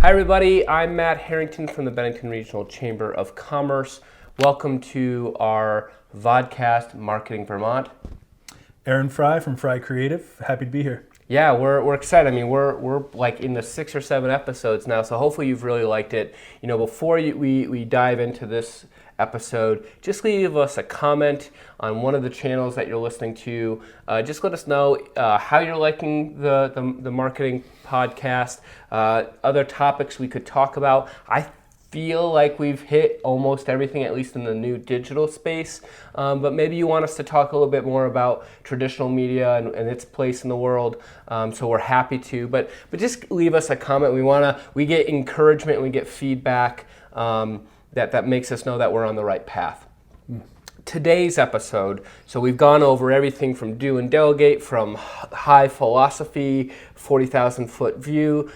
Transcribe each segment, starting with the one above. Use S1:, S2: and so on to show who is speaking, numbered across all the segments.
S1: Hi everybody, I'm Matt Harrington from the Bennington Regional Chamber of Commerce. Welcome to our vodcast, Marketing Vermont.
S2: Aaron Fry from Fry Creative. Happy to be here.
S1: Yeah, we're excited. I mean, we're like in the 6 or 7 episodes now, so hopefully you've really liked it. You know, before we dive into this episode, just leave us a comment on one of the channels that you're listening to. Just let us know how you're liking the marketing podcast, other topics we could talk about. I feel like we've hit almost everything, at least in the new digital space, but maybe you want us to talk a little bit more about traditional media and its place in the world, so we're happy to, but just leave us a comment. We get encouragement, we get feedback that makes us know that we're on the right path. Today's episode, so we've gone over everything from do and delegate, from high philosophy, 40,000 foot view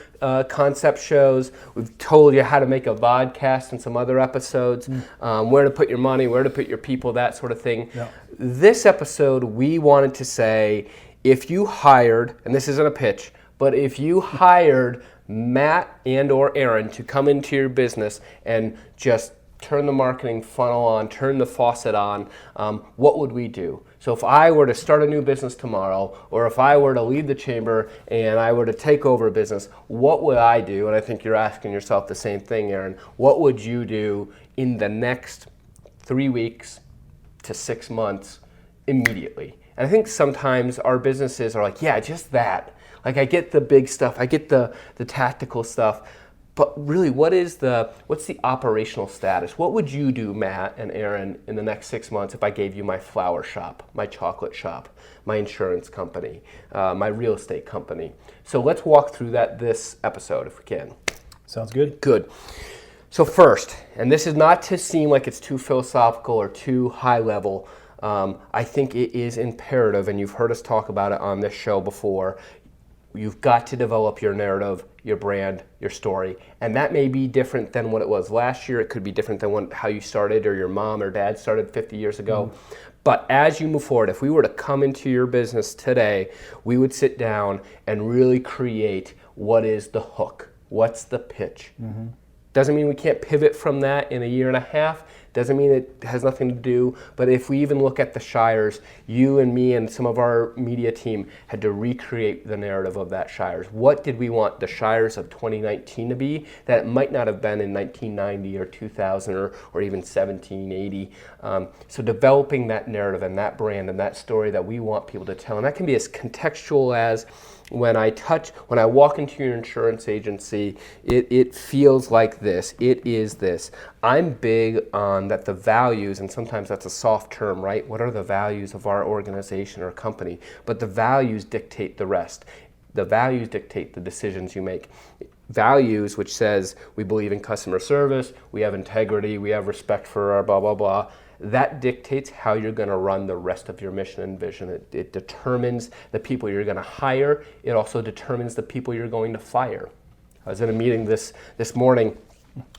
S1: concept shows. We've told you how to make a vodcast in some other episodes, where to put your money, where to put your people, that sort of thing. Yeah. This episode, we wanted to say, if you hired, and this isn't a pitch, but if you hired Matt and or Aaron to come into your business and just turn the marketing funnel on, turn the faucet on, what would we do? So if I were to start a new business tomorrow, or if I were to lead the chamber and I were to take over a business, what would I do? And I think you're asking yourself the same thing, Aaron. What would you do in the next 3 weeks to 6 months immediat's? And I think sometimes our businesses are like, yeah, just that. Like, I get the big stuff, I get the tactical stuff, but really, what's the operational status? What would you do, Matt and Aaron, in the next 6 months if I gave you my flower shop, my chocolate shop, my insurance company, my real estate company? So let's walk through that this episode if we can.
S2: Sounds good.
S1: Good. So first, and this is not to seem like it's too philosophical or too high level, I think it is imperative, and you've heard us talk about it on this show before, you've got to develop your narrative, your brand, your story. And that may be different than what it was last year. It could be different than how you started or your mom or dad started 50 years ago. But as you move forward, if we were to come into your business today, we would sit down and really create what is the hook? What's the pitch? Doesn't mean we can't pivot from that in a year and a half. Doesn't mean it has nothing to do, but if we even look at the Shires, you and me and some of our media team had to recreate the narrative of that Shires. What did we want the Shires of 2019 to be that it might not have been in 1990 or 2000 or even 1780? So developing that narrative and that brand and that story that we want people to tell, and that can be as contextual as when I walk into your insurance agency, it feels like this, it is this. I'm big on that the values, and sometimes that's a soft term, right? What are the values of our organization or company? But the values dictate the rest. The values dictate the decisions you make. Values, which says we believe in customer service, we have integrity, we have respect for our blah, blah, blah. That dictates how you're going to run the rest of your mission and vision. It determines the people you're going to hire. It also determines the people you're going to fire. I was in a meeting this morning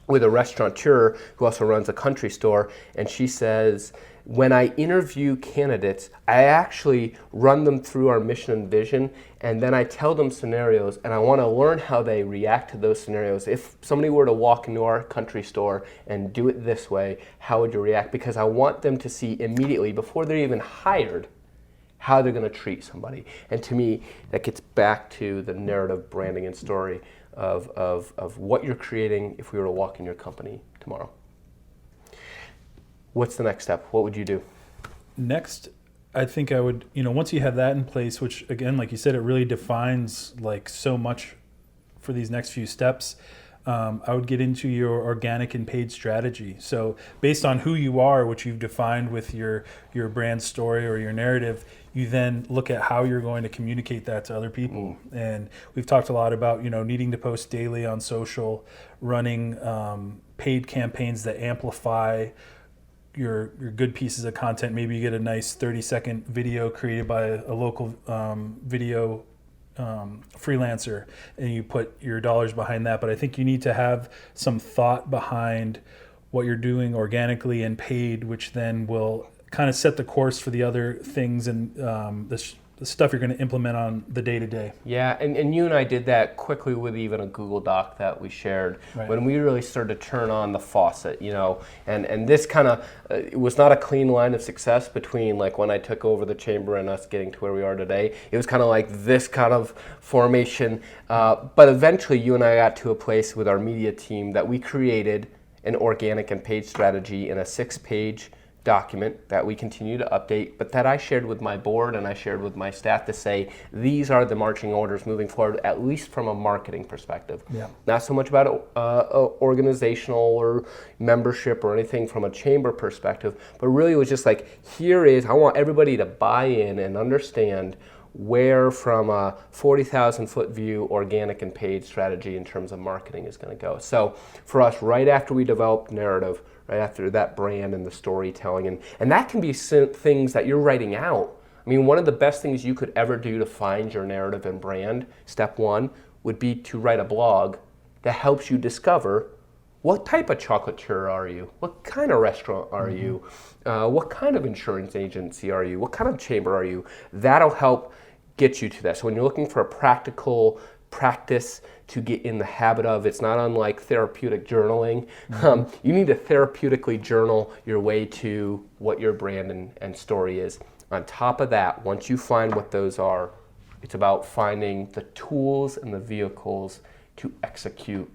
S1: with a restaurateur who also runs a country store, and she says, when I interview candidates, I actually run them through our mission and vision, and then I tell them scenarios, and I want to learn how they react to those scenarios. If somebody were to walk into our country store and do it this way, how would you react? Because I want them to see immediately, before they're even hired, how they're going to treat somebody. And to me, that gets back to the narrative, branding, and story of what you're creating if we were to walk in your company tomorrow. What's the next step? What would you do?
S2: Next, I think I would, once you have that in place, which again, like you said, it really defines like so much for these next few steps, I would get into your organic and paid strategy. So based on who you are, which you've defined with your brand story or your narrative, you then look at how you're going to communicate that to other people. And we've talked a lot about, needing to post daily on social, running paid campaigns that amplify your good pieces of content. Maybe you get a nice 30-second video created by a local video freelancer, and you put your dollars behind that. But I think you need to have some thought behind what you're doing organically and paid, which then will kind of set the course for the other things and stuff you're going to implement on the day-to-day.
S1: Yeah, and you and I did that quickly with even a Google Doc that we shared when we really started to turn on the faucet, and this kind of it was not a clean line of success between like when I took over the chamber and us getting to where we are today. It was kind of like this kind of formation, but eventually you and I got to a place with our media team that we created an organic and paid strategy in a 6-page document that we continue to update, but that I shared with my board and I shared with my staff to say these are the marching orders moving forward, at least from a marketing perspective.
S2: Yeah.
S1: Not so much about organizational or membership or anything from a chamber perspective, but really it was just like, I want everybody to buy in and understand where from a 40,000 foot view organic and paid strategy in terms of marketing is going to go. So for us, right after we developed narrative, right after that brand and the storytelling, and that can be things that you're writing out. I mean, one of the best things you could ever do to find your narrative and brand, step one, would be to write a blog that helps you discover what type of chocolatier are you? What kind of restaurant are you? What kind of insurance agency are you? What kind of chamber are you? That'll help get you to that. So when you're looking for a practical practice to get in the habit of, it's not unlike therapeutic journaling. You need to therapeutically journal your way to what your brand and story is. On top of that, once you find what those are, it's about finding the tools and the vehicles to execute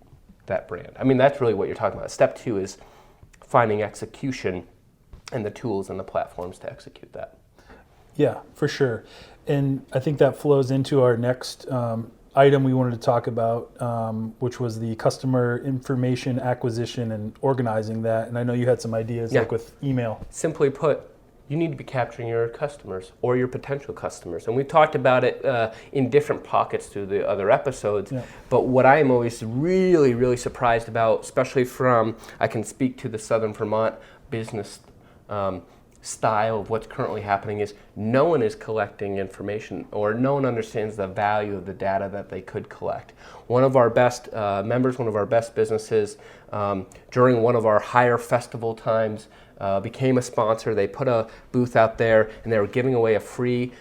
S1: that brand. I mean, that's really what you're talking about. Step two is finding execution and the tools and the platforms to execute that.
S2: Yeah, for sure. And I think that flows into our next item we wanted to talk about, which was the customer information acquisition and organizing that. And I know you had some ideas like with email.
S1: Simply put, you need to be capturing your customers or your potential customers. And we talked about it in different pockets through the other episodes. Yeah. But what I am always really, really surprised about, especially I can speak to the Southern Vermont business style of what's currently happening, is no one is collecting information, or no one understands the value of the data that they could collect. One of our best members, one of our best businesses, during one of our higher festival times, became a sponsor. They put a booth out there and they were giving away a free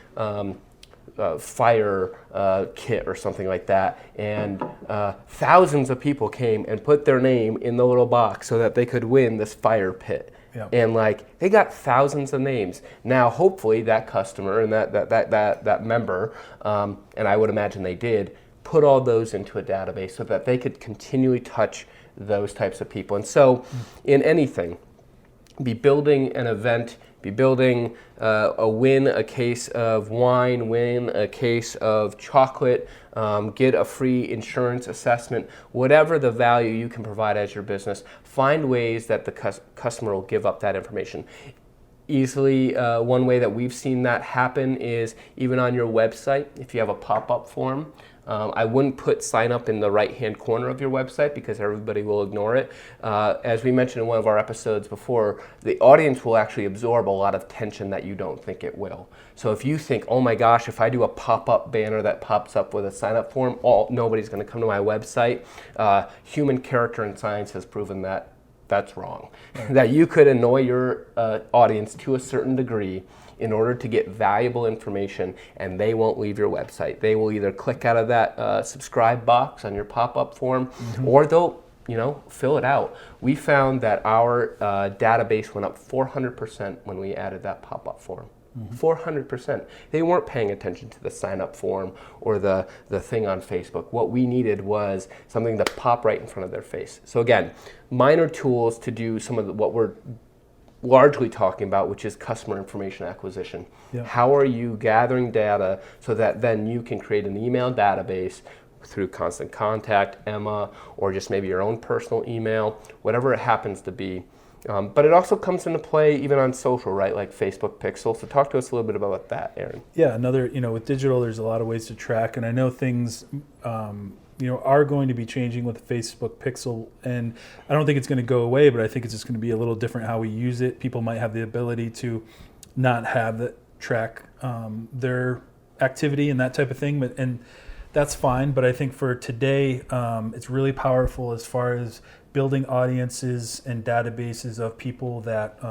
S1: fire kit or something like that, and thousands of people came and put their name in the little box so that they could win this fire pit. Yeah. And they got thousands of names. Now, hopefully, that customer and that member, and I would imagine they did, put all those into a database so that they could continually touch those types of people. And so, in anything, be building an event, be building win a case of wine, win a case of chocolate, get a free insurance assessment, whatever the value you can provide as your business, find ways that the customer will give up that information. Easily, one way that we've seen that happen is even on your website, if you have a pop-up form. I wouldn't put sign up in the right-hand corner of your website because everybody will ignore it. As we mentioned in one of our episodes before, the audience will actually absorb a lot of tension that you don't think it will. So if you think, oh my gosh, if I do a pop-up banner that pops up with a sign-up form, nobody's going to come to my website. Human character and science has proven that that's wrong. Right. That you could annoy your audience to a certain degree in order to get valuable information, and they won't leave your website. They will either click out of that subscribe box on your pop-up form, or they'll fill it out. We found that our database went up 400% when we added that pop-up form. 400%. They weren't paying attention to the sign-up form or the thing on Facebook. What we needed was something to pop right in front of their face. So again, minor tools to do some of what we're largely talking about, which is customer information acquisition. Yeah. How are you gathering data so that then you can create an email database through Constant Contact, Emma, or just maybe your own personal email, whatever it happens to be. But it also comes into play even on social, right? Like Facebook Pixel. So talk to us a little bit about that, Aaron.
S2: Yeah, with digital, there's a lot of ways to track, and I know things are going to be changing with the Facebook Pixel, and I don't think it's going to go away, but I think it's just going to be a little different how we use it. People might have the ability to not have that track their activity and that type of thing, and that's fine. But I think for today, it's really powerful as far as building audiences and databases of people that,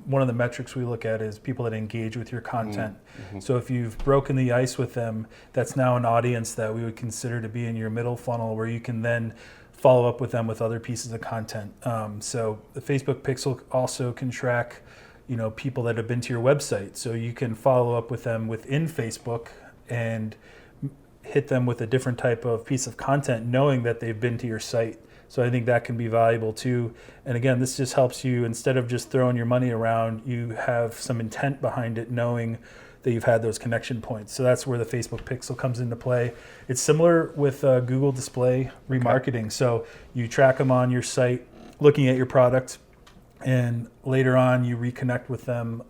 S2: one of the metrics we look at is people that engage with your content. Mm-hmm. So if you've broken the ice with them, that's now an audience that we would consider to be in your middle funnel, where you can then follow up with them with other pieces of content. So the Facebook Pixel also can track, people that have been to your website. So you can follow up with them within Facebook and hit them with a different type of piece of content, knowing that they've been to your site. So I think that can be valuable too. And again, this just helps you, instead of just throwing your money around, you have some intent behind it, knowing that you've had those connection points. So that's where the Facebook Pixel comes into play. It's similar with Google Display remarketing. Okay. So you track them on your site, looking at your product, and later on you reconnect with them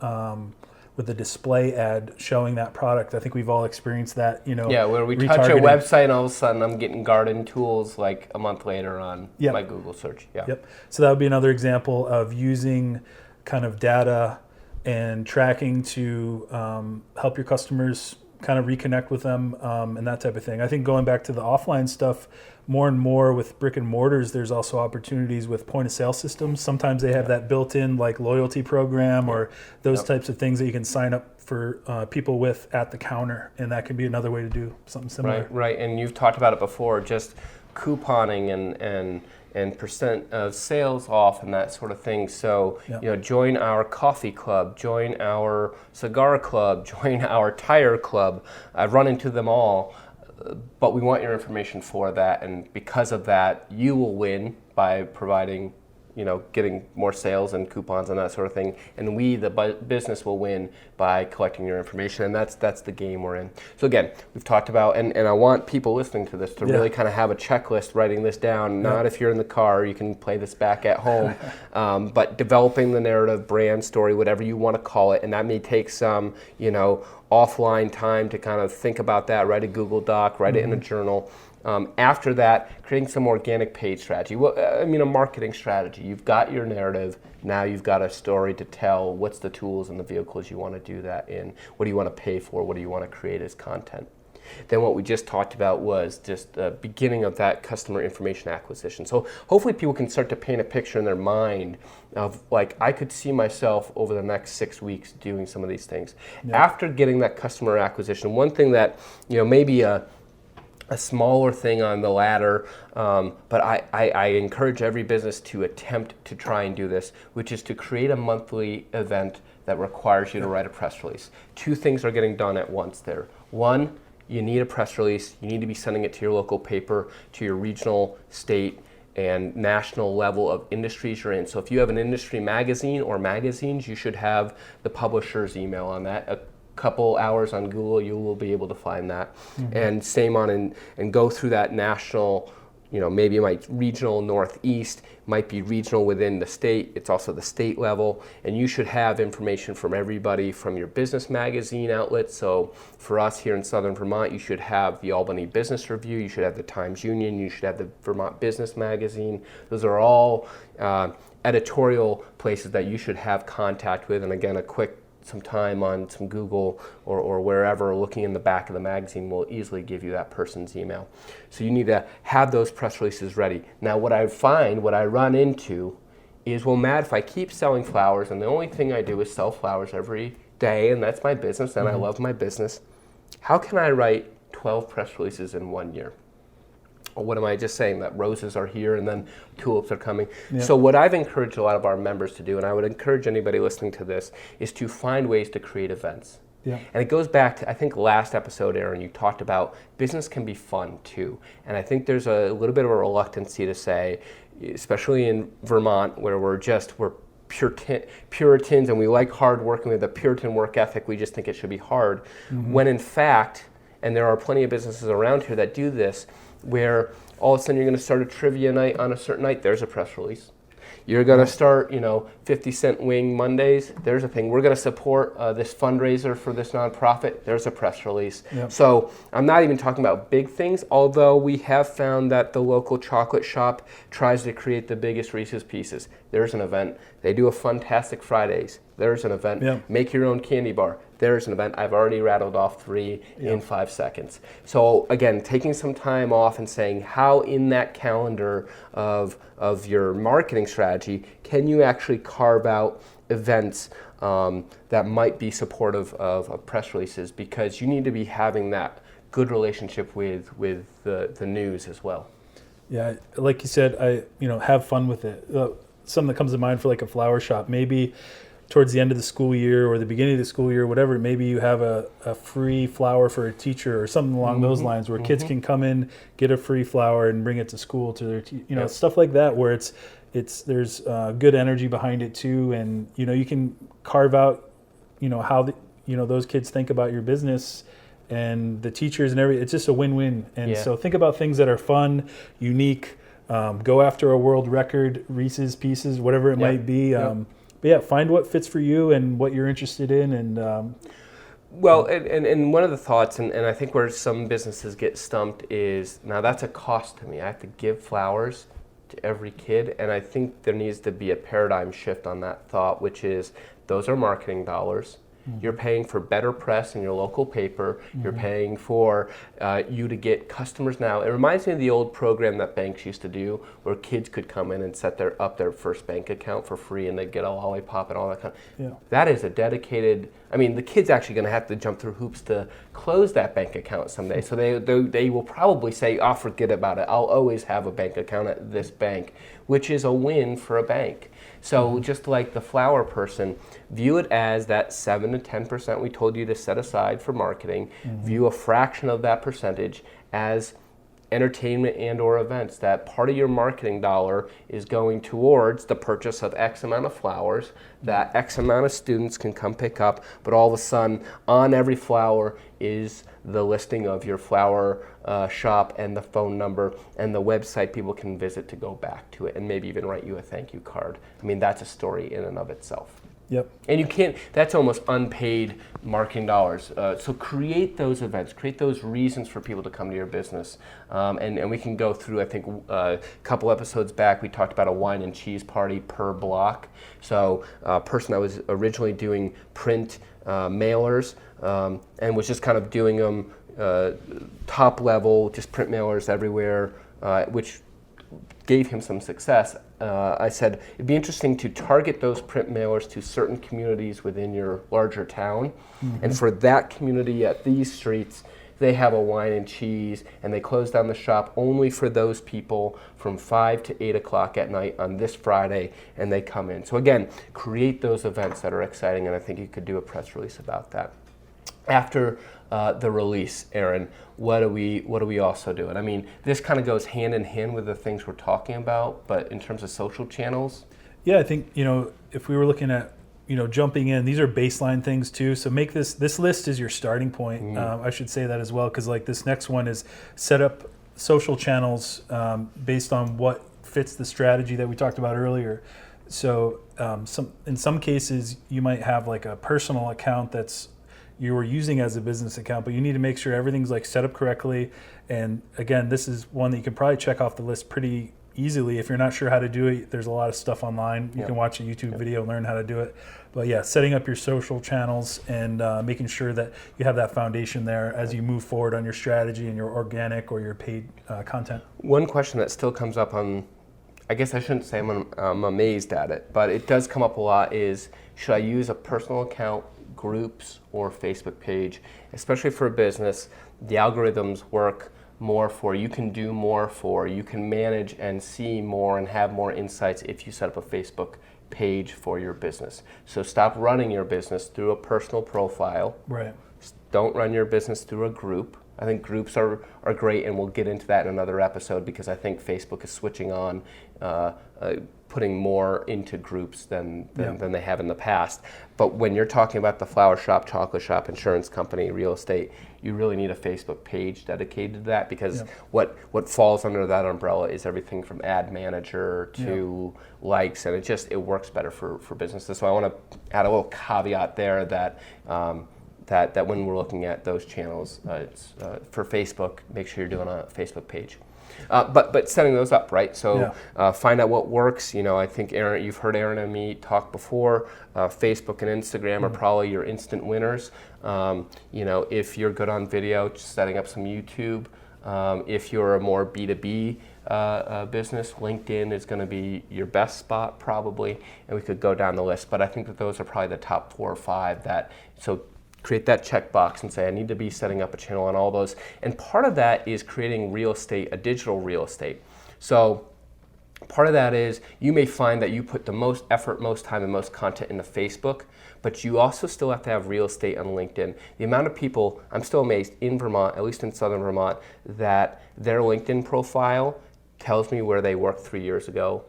S2: with a display ad showing that product. I think we've all experienced that,
S1: Yeah, where we touch a website and all of a sudden I'm getting garden tools like a month later on my Google search. Yeah.
S2: Yep. So that would be another example of using kind of data and tracking to help your customers kind of reconnect with them and that type of thing. I think going back to the offline stuff, more and more with brick and mortars, there's also opportunities with point of sale systems. Sometimes they have that built-in like loyalty program or those types of things that you can sign up for people with at the counter, and that can be another way to do something similar.
S1: Right. And you've talked about it before, just couponing and percent of sales off and that sort of thing. So, join our coffee club, join our cigar club, join our tire club. I've run into them all, but we want your information for that. And because of that, you will win by providing, getting more sales and coupons and that sort of thing. And we, the business, will win by collecting your information. And that's the game we're in. So again, we've talked about, and I want people listening to this to really kind of have a checklist, writing this down. Not if you're in the car, you can play this back at home. But developing the narrative, brand story, whatever you want to call it. And that may take some, offline time to kind of think about that, write a Google Doc, write it in a journal. After that, creating some organic paid strategy. A marketing strategy. You've got your narrative. Now you've got a story to tell. What's the tools and the vehicles you want to do that in? What do you want to pay for? What do you want to create as content? Then what we just talked about was just the beginning of that customer information acquisition. So hopefully people can start to paint a picture in their mind of like, I could see myself over the next 6 weeks doing some of these things. Yeah. After getting that customer acquisition, one thing that, maybe a smaller thing on the ladder, but I encourage every business to attempt to try and do this, which is to create a monthly event that requires you to write a press release. Two things are getting done at once there. One, you need a press release. You need to be sending it to your local paper, to your regional, state, and national level of industries you're in. So if you have an industry magazine or magazines, you should have the publisher's email on that. A couple hours on Google, you will be able to find that. Mm-hmm. And same on and go through that national, maybe it might regional northeast, might be regional within the state. It's also the state level. And you should have information from everybody from your business magazine outlets. So for us here in Southern Vermont, you should have the Albany Business Review, you should have the Times Union, you should have the Vermont Business Magazine. Those are all editorial places that you should have contact with. And again, some time on some Google or wherever, looking in the back of the magazine will easily give you that person's email. So you need to have those press releases ready. Now what I run into is, well, Matt, if I keep selling flowers and the only thing I do is sell flowers every day and that's my business and I love my business, how can I write 12 press releases in 1 year? Or what am I just saying, that roses are here and then tulips are coming? Yeah. So what I've encouraged a lot of our members to do, and I would encourage anybody listening to this, is to find ways to create events. Yeah. And it goes back to, I think last episode, Aaron, you talked about business can be fun too. And I think there's a little bit of a reluctancy to say, especially in Vermont, where we're Puritans and we like hard work and we have the Puritan work ethic, we just think it should be hard. Mm-hmm. When in fact, and there are plenty of businesses around here that do this, where all of a sudden you're going to start a trivia night on a certain night, there's a press release. You're going to start, 50-cent wing Mondays, there's a thing. We're going to support this fundraiser for this nonprofit, there's a press release. Yep. So I'm not even talking about big things, although we have found that the local chocolate shop tries to create the biggest Reese's Pieces. There's an event. They do a Funtastic Fridays. There's an event. Yep. Make your own candy bar. there's an event. I've already rattled off 3 in 5 seconds. So again, taking some time off and saying how in that calendar of your marketing strategy can you actually carve out events that might be supportive of press releases, because you need to be having that good relationship with the news as well.
S2: Yeah, like you said, have fun with it. Something that comes to mind for like a flower shop, maybe towards the end of the school year or the beginning of the school year, whatever, maybe you have a free flower for a teacher or something along those lines, where kids can come in, get a free flower and bring it to school to their stuff like that, where there's good energy behind it too, and you can carve out how those kids think about your business and the teachers and everything. It's just a win-win. And so think about things that are fun, unique, go after a world record, Reese's Pieces, whatever it might be. But yeah, find what fits for you and what you're interested in. And
S1: well, and one of the thoughts, and I think where some businesses get stumped is, now that's a cost to me. I have to give flowers to every kid, and I think there needs to be a paradigm shift on that thought, which is those are marketing dollars. You're paying for better press in your local paper. You're paying for you to get customers now. It reminds me of the old program that banks used to do, where kids could come in and set up their first bank account for free, and they'd get a lollipop and all that kind of. That is a dedicated. I mean, the kid's actually going to have to jump through hoops to close that bank account someday. So they will probably say, "Oh, forget about it. I'll always have a bank account at this bank," which is a win for a bank. So just like the flower person, view it as that 7 to 10% we told you to set aside for marketing. View a fraction of that percentage as entertainment and or events. That part of your marketing dollar is going towards the purchase of X amount of flowers that X amount of students can come pick up, but all of a sudden on every flower is the listing of your flower shop and the phone number and the website people can visit to go back to it, and maybe even write you a thank you card. I mean, that's a story in and of itself.
S2: Yep.
S1: And you can't, that's almost unpaid marketing dollars. So create those events, create those reasons for people to come to your business. And we can go through, I think a couple episodes back, we talked about a wine and cheese party per block. So a person that was originally doing print mailers and was just kind of doing them top level, just print mailers everywhere, which gave him some success. I said it'd be interesting to target those print mailers to certain communities within your larger town. And for that community at these streets, they have a wine and cheese, and they close down the shop only for those people from 5 to 8 o'clock at night on this Friday, and they come in. So again, create those events that are exciting, and I think you could do a press release about that. After the release, Aaron, what do we also do? And I mean, this kind of goes hand in hand with the things we're talking about, but in terms of social channels?
S2: Yeah, I think, if we were looking at, jumping in, these are baseline things too. So make this list is your starting point. I should say that as well, because like this next one is set up social channels based on what fits the strategy that we talked about earlier. So in some cases, you might have like a personal account that's you were using as a business account, but you need to make sure everything's like set up correctly. And again, this is one that you can probably check off the list pretty easily. If you're not sure how to do it, there's a lot of stuff online. You can watch a YouTube video and learn how to do it. But yeah, setting up your social channels and making sure that you have that foundation there as you move forward on your strategy and your organic or your paid content.
S1: One question that still comes up I guess I shouldn't say I'm amazed at it, but it does come up a lot is, should I use a personal account, groups, or Facebook page? Especially for a business, the algorithms work more for, you can do more for, you can manage and see more and have more insights if you set up a Facebook page for your business. So stop running your business through a personal profile.
S2: Right.
S1: Don't run your business through a group. I think groups are great, and we'll get into that in another episode, because I think Facebook is switching on, putting more into groups than they have in the past. But when you're talking about the flower shop, chocolate shop, insurance company, real estate, you really need a Facebook page dedicated to that, because what falls under that umbrella is everything from ad manager to likes, and it works better for businesses. So I want to add a little caveat there that that when we're looking at those channels, it's, for Facebook, make sure you're doing a Facebook page. But setting those up, right? So
S2: Yeah.
S1: find out what works. I think Aaron, you've heard Aaron and me talk before. Facebook and Instagram are probably your instant winners. If you're good on video, just setting up some YouTube. If you're a more B2B business, LinkedIn is going to be your best spot probably, and we could go down the list. But I think that those are probably the top 4 or 5 so create that checkbox and say, I need to be setting up a channel on all those. And part of that is creating real estate, a digital real estate. So part of that is you may find that you put the most effort, most time, and most content into Facebook, but you also still have to have real estate on LinkedIn. The amount of people, I'm still amazed in Vermont, at least in southern Vermont, that their LinkedIn profile tells me where they worked 3 years ago,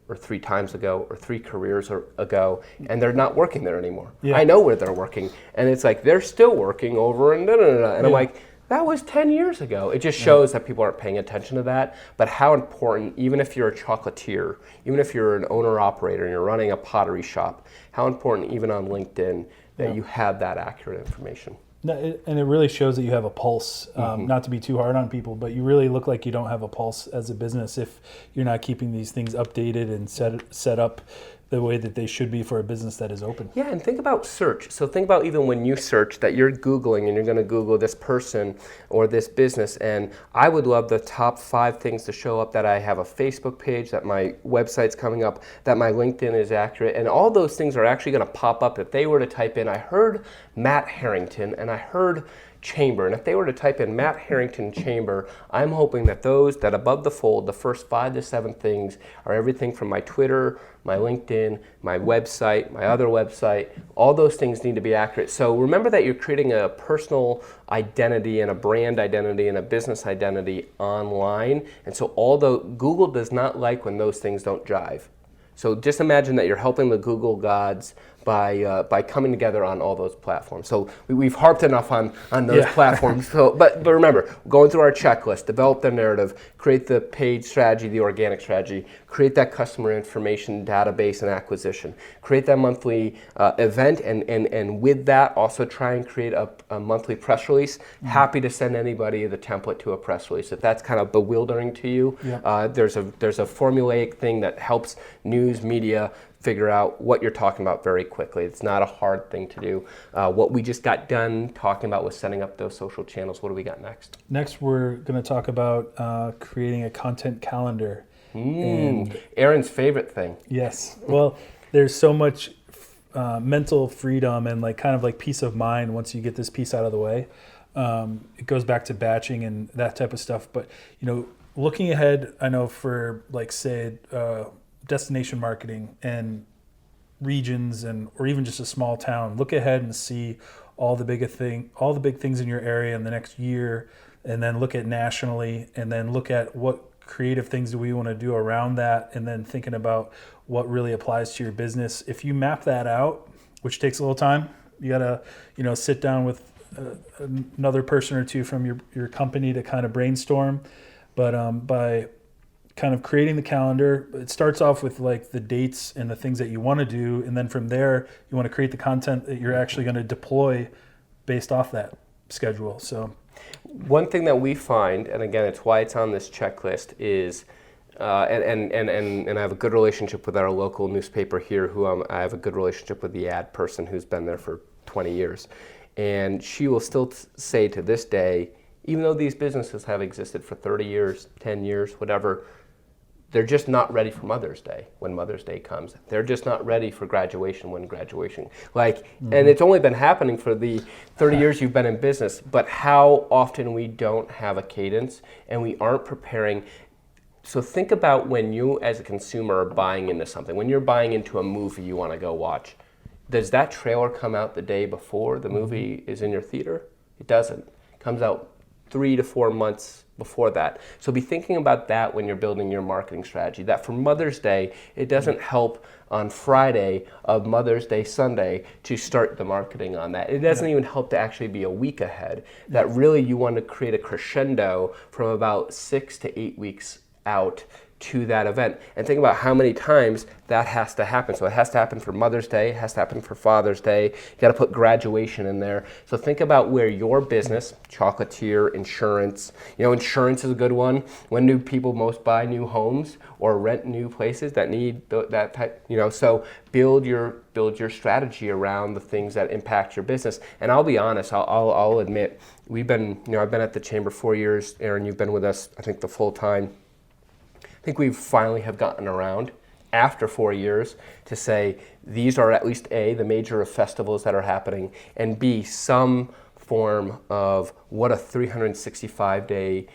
S1: or 3 times ago, or 3 careers ago, and they're not working there anymore.
S2: Yeah.
S1: I know where they're working, and it's like they're still working over and and I'm like, that was 10 years ago. It just shows that people aren't paying attention to that, but how important, even if you're a chocolatier, even if you're an owner-operator and you're running a pottery shop, how important even on LinkedIn that you have that accurate information.
S2: And it really shows that you have a pulse, not to be too hard on people, but you really look like you don't have a pulse as a business if you're not keeping these things updated and set up the way that they should be for a business that is open.
S1: Yeah, and think about search. So think about even when you search that you're Googling and you're going to Google this person or this business, and I would love the top 5 things to show up, that I have a Facebook page, that my website's coming up, that my LinkedIn is accurate, and all those things are actually going to pop up if they were to type in, I heard Matt Harrington and I heard Chamber, and if they were to type in Matt Harrington Chamber, I'm hoping that those that above the fold, the first 5 to 7 things are everything from my Twitter, my LinkedIn, my website, my other website. All those things need to be accurate. So remember that you're creating a personal identity and a brand identity and a business identity online, and so although Google does not like when those things don't jive. So just imagine that you're helping the Google gods by coming together on all those platforms. So we've harped enough on those platforms. So, but remember, going through our checklist, develop the narrative, create the paid strategy, the organic strategy, create that customer information database and acquisition, create that monthly event, and with that, also try and create a monthly press release. Happy to send anybody the template to a press release. If that's kind of bewildering to you, there's a formulaic thing that helps news media figure out what you're talking about very quickly. It's not a hard thing to do. What we just got done talking about was setting up those social channels. What do we got next?
S2: Next, we're going to talk about creating a content calendar.
S1: And Aaron's favorite thing.
S2: Yes. Well, there's so much mental freedom and kind of peace of mind once you get this piece out of the way. It goes back to batching and that type of stuff. But, looking ahead, I know for say destination marketing and regions or even just a small town, look ahead and see all the big things in your area in the next year, and then look at nationally, and then look at what creative things do we want to do around that, and then thinking about what really applies to your business. If you map that out, which takes a little time, you gotta sit down with another person or two from your company to kind of brainstorm. But by kind of creating the calendar, it starts off with the dates and the things that you want to do, and then from there you want to create the content that you're actually going to deploy based off that schedule. So
S1: one thing that we find, and again it's why it's on this checklist, is and I have a good relationship with our local newspaper here, I have a good relationship with the ad person who's been there for 20 years, and she will still say to this day, even though these businesses have existed for 30 years, 10 years, whatever, they're just not ready for Mother's Day when Mother's Day comes. They're just not ready for graduation when graduation. And it's only been happening for the 30 years you've been in business, but how often we don't have a cadence and we aren't preparing. So think about when you as a consumer are buying into something, when you're buying into a movie you want to go watch. Does that trailer come out the day before the movie is in your theater? It doesn't. It comes out 3 to 4 months before that. So be thinking about that when you're building your marketing strategy, that for Mother's Day, it doesn't help on Friday of Mother's Day Sunday to start the marketing on that. It doesn't even help to actually be a week ahead. That really you want to create a crescendo from about 6 to 8 weeks out to that event. And think about how many times that has to happen. So it has to happen for Mother's Day, it has to happen for Father's Day. You got to put graduation in there. So think about where your business, chocolatier, insurance, insurance is a good one. When do people most buy new homes or rent new places that need that type, so build your strategy around the things that impact your business. And I'll be honest, I'll admit, I've been at the Chamber 4 years. Aaron, you've been with us, I think, the full time. I think we finally have gotten around after 4 years to say these are at least A, the major festivals that are happening, and B, some form of what a 365-day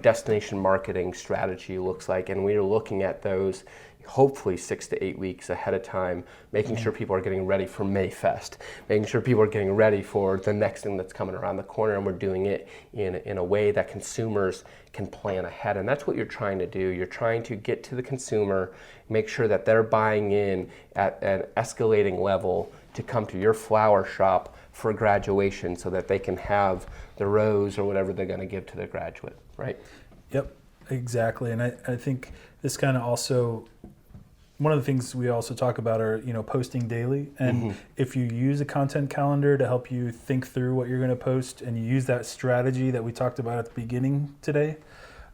S1: destination marketing strategy looks like. And we are looking at those hopefully 6 to 8 weeks ahead of time, making sure people are getting ready for Mayfest, making sure people are getting ready for the next thing that's coming around the corner, and we're doing it in a way that consumers can plan ahead. And that's what you're trying to do. You're trying to get to the consumer, make sure that they're buying in at an escalating level to come to your flower shop for graduation so that they can have the rose or whatever they're going to give to their graduate, right?
S2: Yep, exactly. And I think this kind of also, one of the things we also talk about are, posting daily. And if you use a content calendar to help you think through what you're going to post, and you use that strategy that we talked about at the beginning today,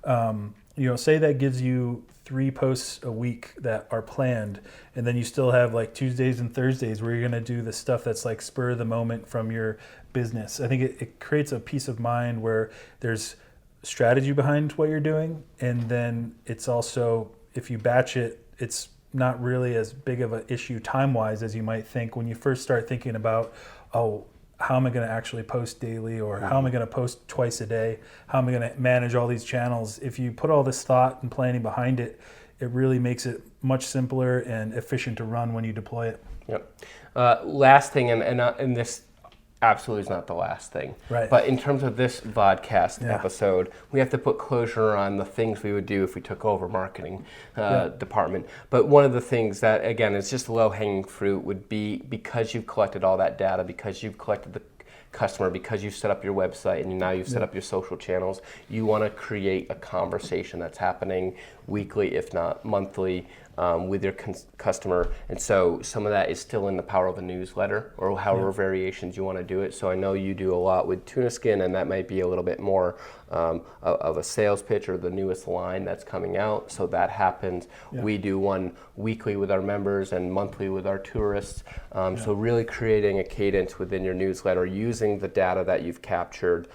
S2: say that gives you 3 posts a week that are planned, and then you still have like Tuesdays and Thursdays where you're going to do the stuff that's like spur of the moment from your business. I think it creates a peace of mind where there's strategy behind what you're doing, and then it's also, if you batch it, it's not really as big of an issue time-wise as you might think when you first start thinking about, how am I going to actually post daily, or how am I going to post twice a day? How am I going to manage all these channels? If you put all this thought and planning behind it, it really makes it much simpler and efficient to run when you deploy it.
S1: Yep. Last thing, and this absolutely is not the last thing.
S2: Right.
S1: But in terms of this vodcast episode, we have to put closure on the things we would do if we took over marketing department. But one of the things that, again, is just low-hanging fruit would be, because you've collected all that data, because you've collected the customer, because you've set up your website and now you've set up your social channels, you want to create a conversation that's happening weekly, if not monthly, with your customer. And so some of that is still in the power of a newsletter, or however variations you want to do it. So I know you do a lot with tuna skin, and that might be a little bit more of a sales pitch or the newest line that's coming out. So that happens. We do one weekly with our members and monthly with our tourists. So really creating a cadence within your newsletter, using the data that you've captured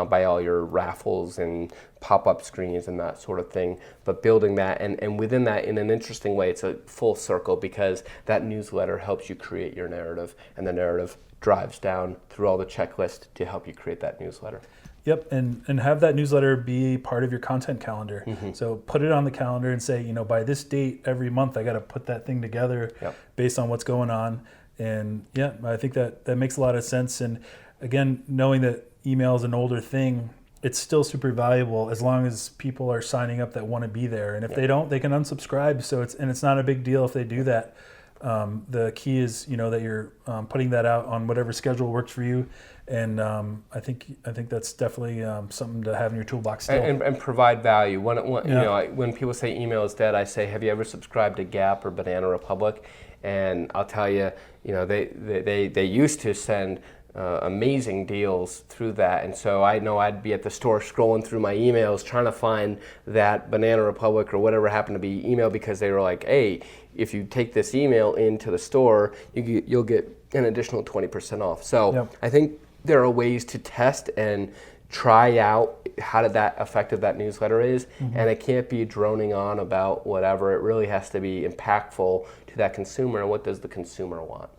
S1: by all your raffles and pop-up screens and that sort of thing, but building that, and within that, in an interesting way, it's a full circle, because that newsletter helps you create your narrative, and the narrative drives down through all the checklists to help you create that newsletter.
S2: Yep, and have that newsletter be part of your content calendar. So put it on the calendar and say, by this date every month, I got to put that thing together based on what's going on. And I think that makes a lot of sense. And again, knowing that email is an older thing, it's still super valuable as long as people are signing up that want to be there. And if they don't, they can unsubscribe. So it's not a big deal if they do that. The key is, that you're putting that out on whatever schedule works for you. And I think that's definitely something to have in your toolbox still.
S1: And provide value. When people say email is dead, I say, have you ever subscribed to Gap or Banana Republic? And I'll tell you, they used to send amazing deals through that, and so I know I'd be at the store scrolling through my emails trying to find that Banana Republic or whatever happened to be email, because they were like, hey, if you take this email into the store, you'll get an additional 20% off. So I think there are ways to test and try out how that effective that newsletter is, and it can't be droning on about whatever. It really has to be impactful to that consumer, and what does the consumer want?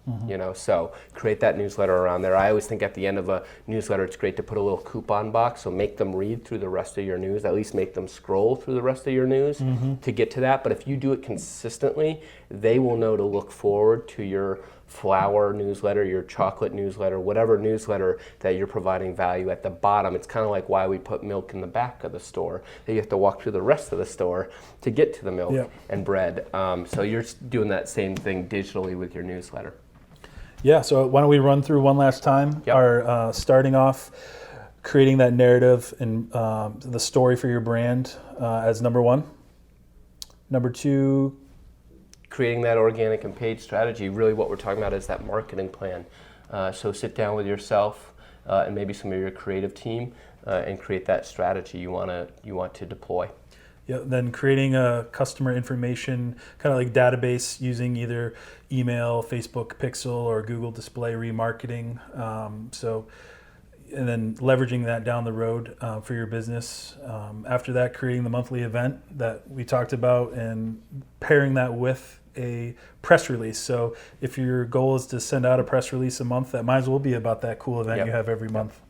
S1: So create that newsletter around there. I always think at the end of a newsletter, it's great to put a little coupon box, so make them read through the rest of your news, at least make them scroll through the rest of your news to get to that. But if you do it consistently, they will know to look forward to your flower newsletter, your chocolate newsletter, whatever newsletter that you're providing value at the bottom. It's kind of like why we put milk in the back of the store, that you have to walk through the rest of the store to get to the milk and bread. So you're doing that same thing digitally with your newsletter. Yeah,
S2: so why don't we run through one last time our starting off, creating that narrative and the story for your brand as number one. Number 2,
S1: creating that organic and paid strategy. Really what we're talking about is that marketing plan. So sit down with yourself and maybe some of your creative team and create that strategy you want to deploy.
S2: yeah, then creating a customer information kind of like database using either email, Facebook Pixel, or Google Display remarketing. And then leveraging that down the road for your business. After that, creating the monthly event that we talked about and pairing that with a press release. So if your goal is to send out a press release a month, that might as well be about that cool event
S1: Yep.
S2: you have every month.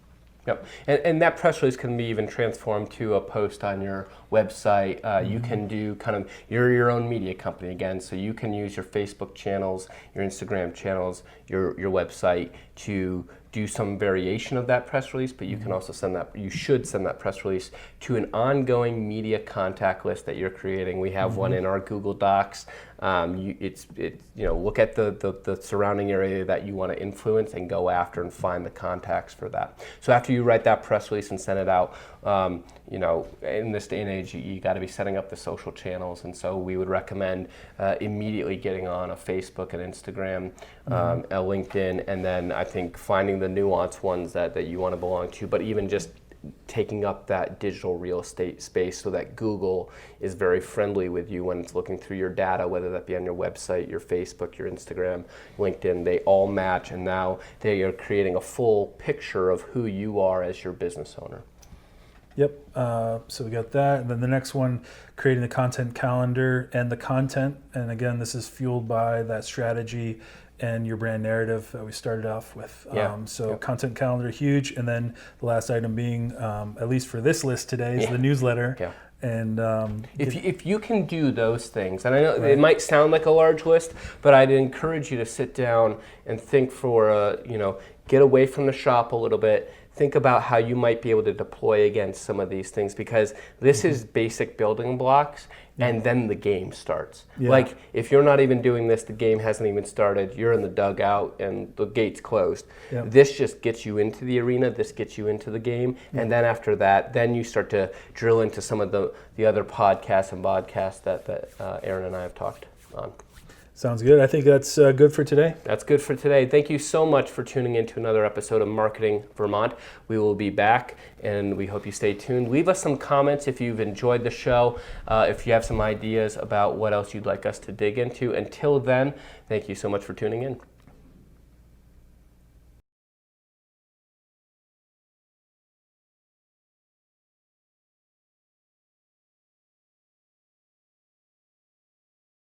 S1: Yep, and that press release can be even transformed to a post on your website. You can do you're your own media company again, so you can use your Facebook channels, your Instagram channels, your website to do some variation of that press release, but you can also you should send that press release to an ongoing media contact list that you're creating. We have one in our Google Docs. Look at the surrounding area that you want to influence and go after and find the contacts for that. So after you write that press release and send it out, in this day and age, you got to be setting up the social channels, and so we would recommend immediately getting on a Facebook and Instagram, a LinkedIn, and then I think finding the nuanced ones that you want to belong to, but even just taking up that digital real estate space so that Google is very friendly with you when it's looking through your data, whether that be on your website, your Facebook, your Instagram, LinkedIn. They all match, and now they are creating a full picture of who you are as your business owner.
S2: Yep. So we got that. And then the next one, creating the content calendar and the content. And again, this is fueled by that strategy and your brand narrative that we started off with. Content calendar, huge. And then the last item being, at least for this list today, is the newsletter. Yeah. And
S1: if you can do those things, and I know it might sound like a large list, but I'd encourage you to sit down and think get away from the shop a little bit. Think about how you might be able to deploy against some of these things, because this is basic building blocks, and then the game starts. Yeah. Like, if you're not even doing this, the game hasn't even started, you're in the dugout and the gate's closed. Yeah. This just gets you into the arena, this gets you into the game, and then after that, then you start to drill into some of the other podcasts and vodcasts that Aaron and I have talked on.
S2: Sounds good. I think that's good for today.
S1: That's good for today. Thank you so much for tuning in to another episode of Marketing Vermont. We will be back, and we hope you stay tuned. Leave us some comments if you've enjoyed the show, if you have some ideas about what else you'd like us to dig into. Until then, thank you so much for tuning in.